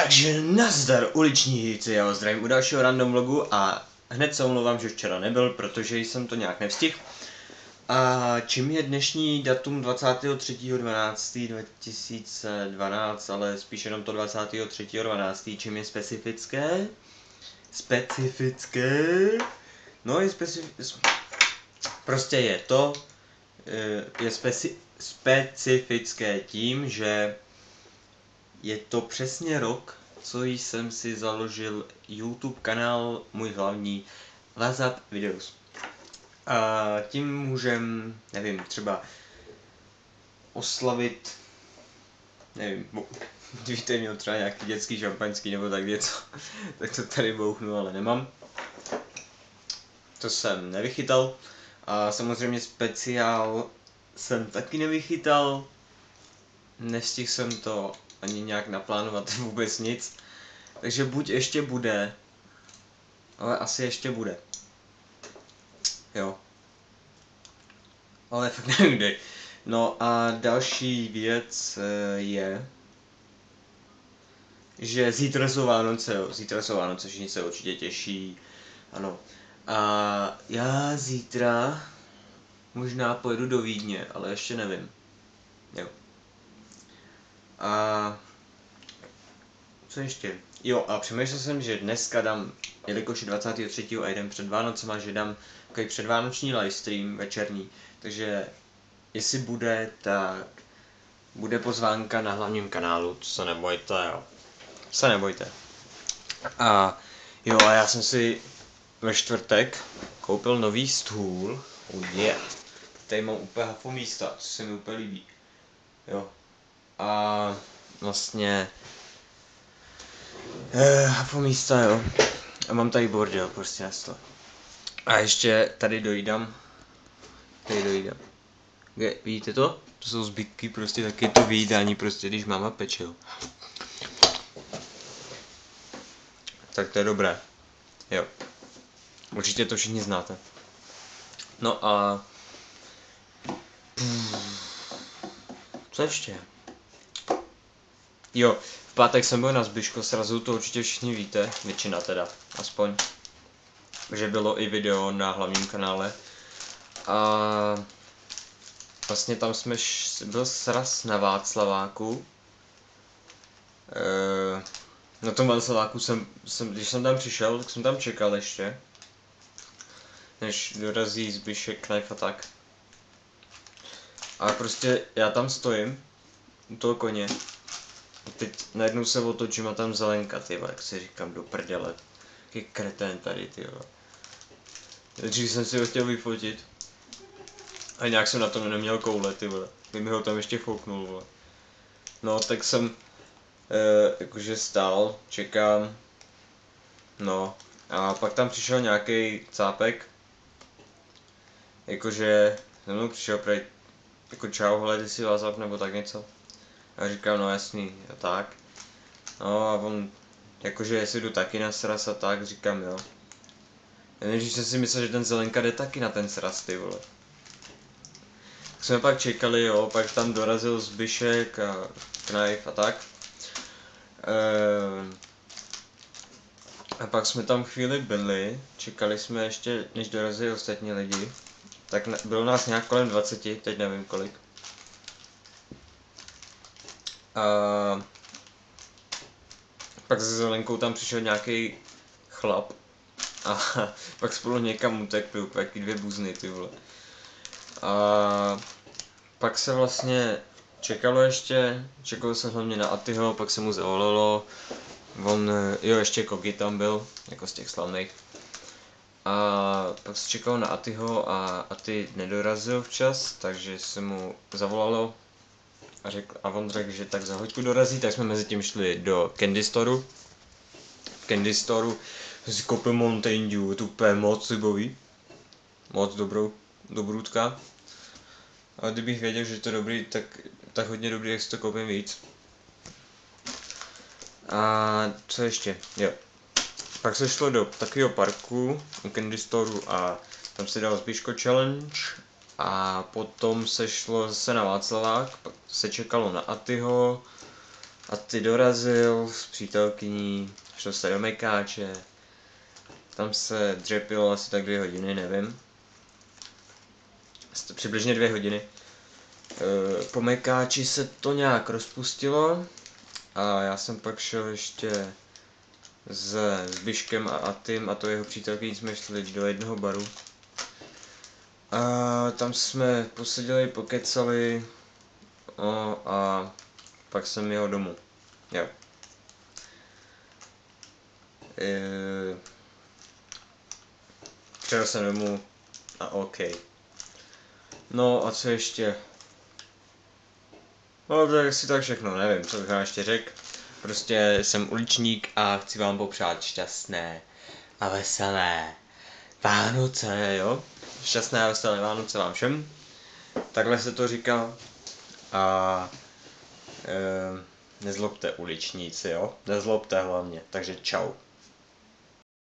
Takže nazdar uliční hýci, já vás zdravím u dalšího random vlogu a hned se omlouvám, že včera nebyl, protože jsem to nějak nevstihl. A čím je dnešní datum 23.12.2012, ale spíš jenom to 23.12., čím je specifické? No je prostě je to, je specifické tím, že je to přesně rok, co jsem si založil YouTube kanál, můj hlavní WhatsApp videos. A tím můžem, nevím, třeba oslavit, nevím, kdybyste měl třeba nějaký dětský šampaňský nebo tak něco, tak to tady bouchnu, ale nemám. To jsem nevychytal. A samozřejmě speciál jsem taky nevychytal. Nestihl jsem to ani nějak naplánovat vůbec nic. Takže buď ještě bude, ale asi ještě bude. Jo. Ale fakt nevím kdy. No a další věc je, že zítra jsou Vánoce, jo. Zítra jsou Vánoce, všichni se určitě těší. Ano. A já zítra možná pojedu do Vídně, ale ještě nevím. Jo. A co ještě? Jo, a přemýšlel jsem, že dneska dám, jelikož je 23. a jeden před Vánocema, že dám takový předvánoční livestream večerní. Takže jestli bude, tak bude pozvánka na hlavním kanálu, to se nebojte, jo. Se nebojte. A jo, a já jsem si ve čtvrtek koupil nový stůl. Oh yeah. Tady mám úplně hafo místa, co se mi úplně líbí. Jo. A vlastně hafo místa, jo. A mám tady bordel, prostě na stole. A ještě tady dojídám. Vidíte to? To jsou zbytky, prostě taky to vyjídání, prostě když máma peče, jo. Tak to je dobré. Jo. Určitě to všichni znáte. No a co ještě? Jo, v pátek jsem byl na Zbyško srazu, to určitě všichni víte, většina teda, aspoň. Že bylo i video na hlavním kanále. A vlastně tam byl sraz na Václaváku. Na tom Václaváku když jsem tam přišel, tak jsem tam čekal ještě. Než dorazí Zbyšek, Knife a tak. A prostě já tam stojím, u toho koně. A teď najednou se otočím a tam Zelenka, tyva, jak si říkám, do prdele. Jaký kretén tady, tyva. Takže jsem si ho chtěl vyfotit. A nějak jsem na to neměl koule, tyva. Kdyby ho tam ještě fouknul, vole. No, tak jsem jakože stál, čekám. No, a pak tam přišel nějaký cápek. Jakože za mnou přišel prej, jako čau, hele, ty si WhatsApp nebo tak něco. A říkám, no jasný, a tak. No a on, jakože jestli jdu taky na sraz a tak, říkám jo. Nejdřív jsem si myslel, že ten Zelenka jde taky na ten sraz, ty vole. Tak jsme pak čekali, jo, pak tam dorazil Zbyšek a Knife a tak. A pak jsme tam chvíli byli, čekali jsme ještě, než dorazili ostatní lidi. Tak bylo nás nějak kolem 20, teď nevím kolik. A pak se Zelenkou tam přišel nějaký chlap. A pak spolu někam utekli, úplně jaký dvě buzny, ty vole. A pak se vlastně čekalo se hlavně na Atyho, pak se mu zavolalo. Jo, ještě Kogi tam byl, jako z těch slavných. A pak se čekalo na Atyho a Aty nedorazil včas, takže se mu zavolalo a on řekl, že tak za hoďku dorazí, tak jsme mezi tím šli do Candy Storeu. V Candy Storeu si koupil Mountain Dew, to úplně moc libový. Moc dobrůtka. A kdybych věděl, že to je dobrý, tak hodně dobrý, jak si to koupím víc. A co ještě? Jo. Pak se šlo do takového parku u Candy Storeu a tam se dal Zbyško challenge. A potom se šlo zase na Václavák, pak se čekalo na Atyho. A ty dorazil s přítelkyní, šel se do Mekáče, tam se dřepilo asi tak 2 hodiny, nevím. Přibližně 2 hodiny. Po Mekáči se to nějak rozpustilo a já jsem pak šel ještě s Zbyškem a Atym a to jeho přítelkyní jsme šli do jednoho baru. A tam jsme poseděli, pokecali a pak jsem jel domů. Jo. Přijel jsem domů a OK. No a co ještě? No tak si tak všechno, nevím, co bych vám ještě řekl. Prostě jsem uličník a chci vám popřát šťastné a veselé Vánoce, jo? Šťastné a veselé Vánoce vám všem. Takhle se to říká. A nezlobte uličníci, jo? Nezlobte hlavně, takže čau.